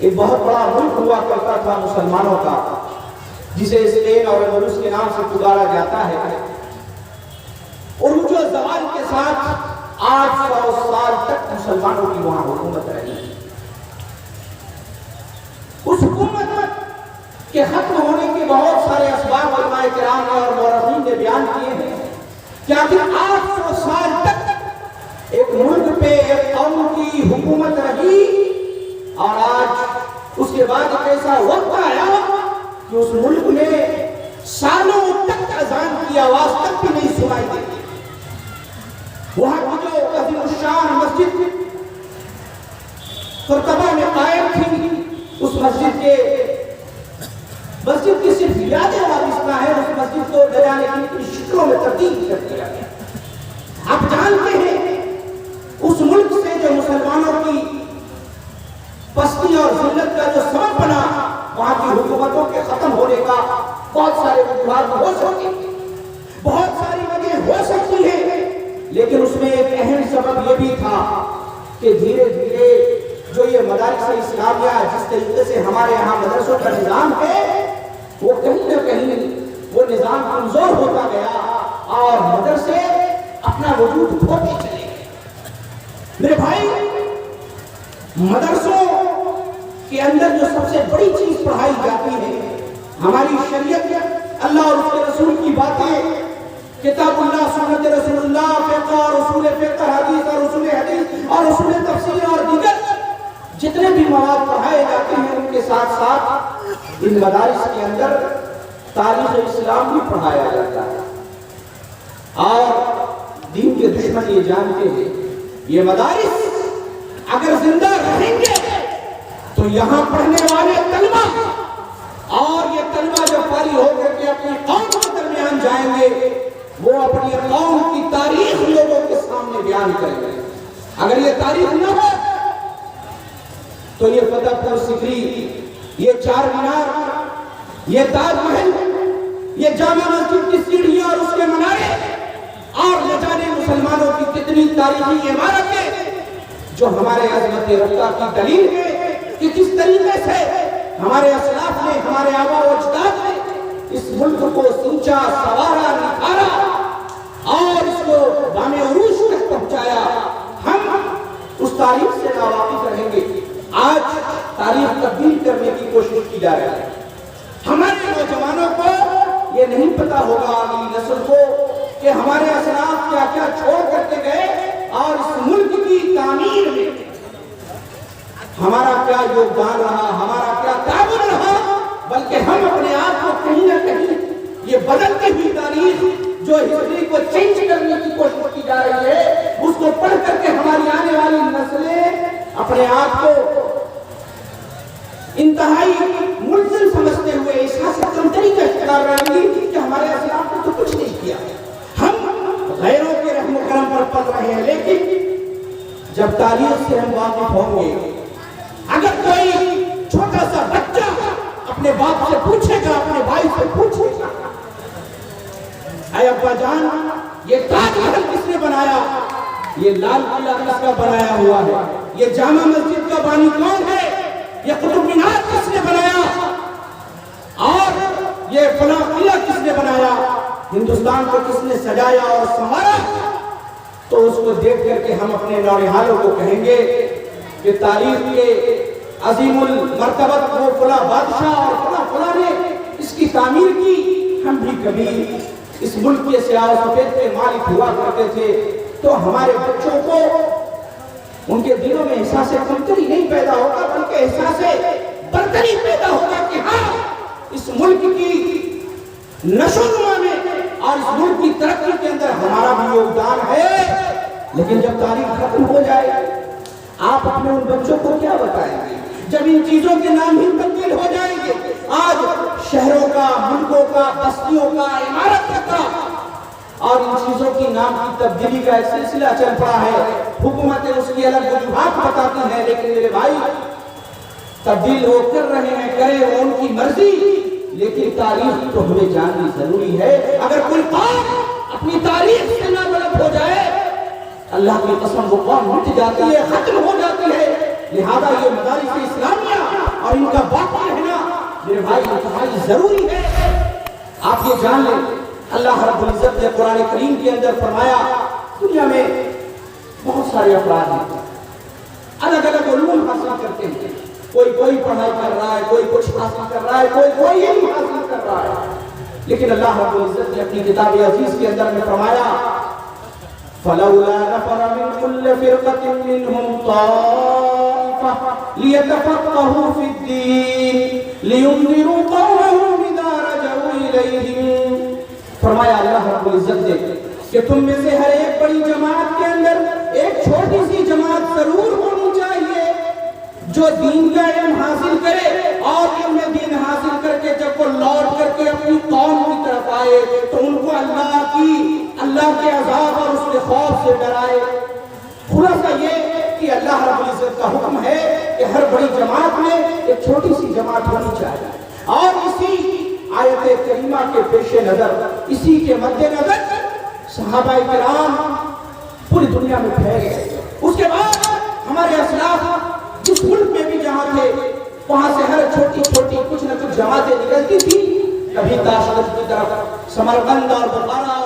ایک بہت بڑا ملک ہوا کرتا تھا مسلمانوں کا، جسے اسپین اور اندلس کے نام سے پکارا جاتا ہے، اور جو زوال کے ساتھ 800 سال تک مسلمانوں کی وہاں حکومت رہی۔ اس حکومت کے ختم ہونے کے بہت سارے اسباب علماء کرام نے اور مورخین نے بیان کیے ہیں کہ آخر 800 سال تک ایک ملک پہ ایک قوم کی حکومت رہی، اور آج اس کے بعد ایک ایسا وقت آیا کہ اس ملک میں سالوں تک اذان کی آواز تک بھی نہیں سنائی دیتی۔ وہاں کی جو عظیم الشان مسجد قرطبہ میں قائم تھی، اس مسجد کی صرف یادیں وابستہ ہے، اس مسجد کو نہ جانے کتنی شکلوں میں تبدیل کر دیا گیا۔ آپ جانتے ہیں اس ملک سے جو مسلمانوں کی پستی اور ذلت کا جو سبب بنا، وہاں کی حکومتوں کے ختم ہونے کا بہت سارے وجوہات ہو سکتے ہیں، بہت ساری وجہ ہو سکتی ہیں، لیکن اس میں ایک اہم سبب یہ بھی تھا کہ دھیرے دھیرے جو یہ مدارس اسلامیہ جس طریقے سے ہمارے یہاں مدرسوں کا نظام ہے، وہ کہیں نہ کہیں وہ نظام کمزور ہوتا گیا اور مدرسے اپنا وجود کھوتے چلے گئے۔ میرے بھائی، مدرسوں کے اندر جو سب سے بڑی چیز پڑھائی جاتی ہے ہماری شریعت، اللہ اور اس کے رسول کی باتیں، کتاب اللہ، سنت رسول اللہ، فقہ اور اصول فقہ، حدیث اور اصول حدیث اور اصول تفسیر اور دیگر جتنے بھی مواد پڑھائے جاتے ہیں، ان کے ساتھ ساتھ ان مدارس کے اندر تاریخ اسلام بھی پڑھایا جاتا ہے۔ اور دین کے دشمن یہ جانتے ہیں یہ مدارس اگر زندہ رہیں گے تو یہاں پڑھنے والے طلبہ اور یہ طلبہ جب فارغ ہو کر کے اپنی قوم کے درمیان جائیں گے، وہ اپنی قوم کی تاریخ لوگوں کے سامنے بیان کریں گے۔ اگر یہ تاریخ نہ ہو تو یہ فتح پور سکری، یہ چار مینار، یہ تاج محل، یہ جامع مسجد کی سیڑھیاں اور اس کے منارے، اور نہ جانے مسلمانوں کی کتنی تاریخی عمارتیں جو ہمارے عظمت رفتہ کی دلیل ہے کہ کس طریقے سے ہمارے اسلاف نے، ہمارے آبا و اجداد نے اس ملک کو سینچا، سوارا، نکھارا اور اس کو بام عروج تک پہنچایا۔ ہم اس تاریخ سے ناواقف رہیں گے۔ آج تاریخ تبدیل کرنے کی کوشش کی جا رہی ہے۔ ہمارے نوجوانوں کو یہ نہیں پتا ہوگا، اگلی نسل کو، کہ ہمارے اسلاف کیا کیا چھوڑ کر کے گئے اور اس ملک کی تعمیر میں ہمارا کیا یوگدان رہا، ہمارا کیا تعاون رہا، بلکہ ہم اپنے آپ کو کہیں نہ کہیں یہ بدلتی ہوئی تاریخ جو ہسٹری کو چینج کرنے کی کوشش کی جا رہی ہے، اس کو پڑھ کر کے ہماری آنے والی نسلیں اپنے آپ کو انتہائی ملزم سمجھتے ہوئے احساس کمتری کا شکار رہیں گی کہ ہمارے اسلاف نے تو کچھ نہیں کیا، ہم غیروں کے رحم و کرم پر پل رہے ہیں۔ لیکن جب تاریخ سے ہم واقف ہوں گے، اگر کوئی چھوٹا سا بچہ اپنے باپ سے پوچھے گا، اپنے بھائی سے پوچھے گا، اے ابا جان یہ تاج محل کس نے بنایا، یہ لال قلعہ کس کا بنایا ہوا ہے، یہ جامع مسجد کا بانی کون ہے، یہ قطب مینار کس نے بنایا، اور یہ فلاں قلعہ کس نے بنایا، ہندوستان کو کس نے سجایا اور سنوارا، تو اس کو دیکھ کر کے ہم اپنے نوجوانوں کو کہیں گے کہ تاریخ کے عظیم المرتبت وہ فلاں بادشاہ اور فلاں نے اس کی تعمیر کی، ہم بھی کبھی اس ملک کے سیاہ و سفید کے مالک ہوا کرتے تھے، تو ہمارے بچوں کو ان کے دلوں میں احساس کمتری نہیں پیدا ہوگا، بلکہ احساس برتری پیدا ہوگا کہ ہاں اس ملک کی نشو و نما میں اور اس ملک کی ترقی کے اندر ہمارا بھی یوگدان ہے۔ لیکن جب تاریخ ختم ہو جائے آپ اپنے ان بچوں کو کیا بتائیں گے جب ان چیزوں کے نام ہی تبدیل ہو جائیں گے؟ آج شہروں کا، ملکوں کا، بستیوں کا، عمارتوں کا اور ان چیزوں کی نام کی تبدیلی کا ایک سلسلہ چل پڑا ہے۔ حکومتیں اس کی الگ وجوہات بتاتی ہیں، لیکن میرے بھائی تبدیل وہ کر رہے ہیں، کرے وہ ان کی مرضی، لیکن تاریخ تو ہمیں جاننی ضروری ہے۔ اگر کوئی قوم اپنی تاریخ سے نہ بلد ہو جائے، اللہ کی قسم وہ قوم مٹ جاتی ہے، ختم ہو جاتی ہے۔ لہذا یہ مدارس اسلامیہ اور ان کا باقی رہنا میرے بھائی انتہائی ضروری ہے۔ آپ یہ جان لیں اللہ رب العزت نے قرآن کریم کے اندر فرمایا دنیا میں بہت سارے افراد ہیں، الگ الگ علوم حاصل کرتے ہیں، کوئی پڑھائی کر رہا ہے، کوئی کچھ حاصل کر رہا ہے، کوئی علم حاصل کر رہا ہے، لیکن اللہ رب العزت نے اپنی کتاب عزیز کے اندر میں فرمایا فَلَوْلَا نَفَرَ مِنْ كُلِّ فِرْقَةٍ مِّنْهُمْ طَائِفَةٌ لِيَتَفَقَّهُوا فِي الدِّينِ لِيُنذِرُوا قَوْمَهُمْ إِذَا رَجَعُوا إِلَيْهِمْ۔ فرمایا اللہ رب العزت نے کہ تم میں سے ہر ایک بڑی جماعت کے اندر ایک چھوٹی سی جماعت ضرور ہونی چاہیے جو دین کا علم حاصل کرے، اور علم دین حاصل کر کے جب وہ لوٹ کر کے اپنی قوم کی طرف آئے تو ان کو اللہ کے عذاب اور اس کے خوف سے ڈرائے۔ خلاصہ یہ کہ اللہ رب العزت کا حکم ہے کہ ہر بڑی جماعت میں ایک چھوٹی سی جماعت ہونی چاہیے، اور اسی آیت کریمہ کے پیش نظر، اسی کے مد نظر صحابہ کرام پوری دنیا میں پھیل گئے۔ اس کے بعد ہمارے اسلاف جس ملک میں بھی جہاں تھے وہاں سے ہر چھوٹی چھوٹی کچھ نہ کچھ جماعتیں نکلتی تھی، کبھی تاشقند کی طرف، سمرقند اور بخارا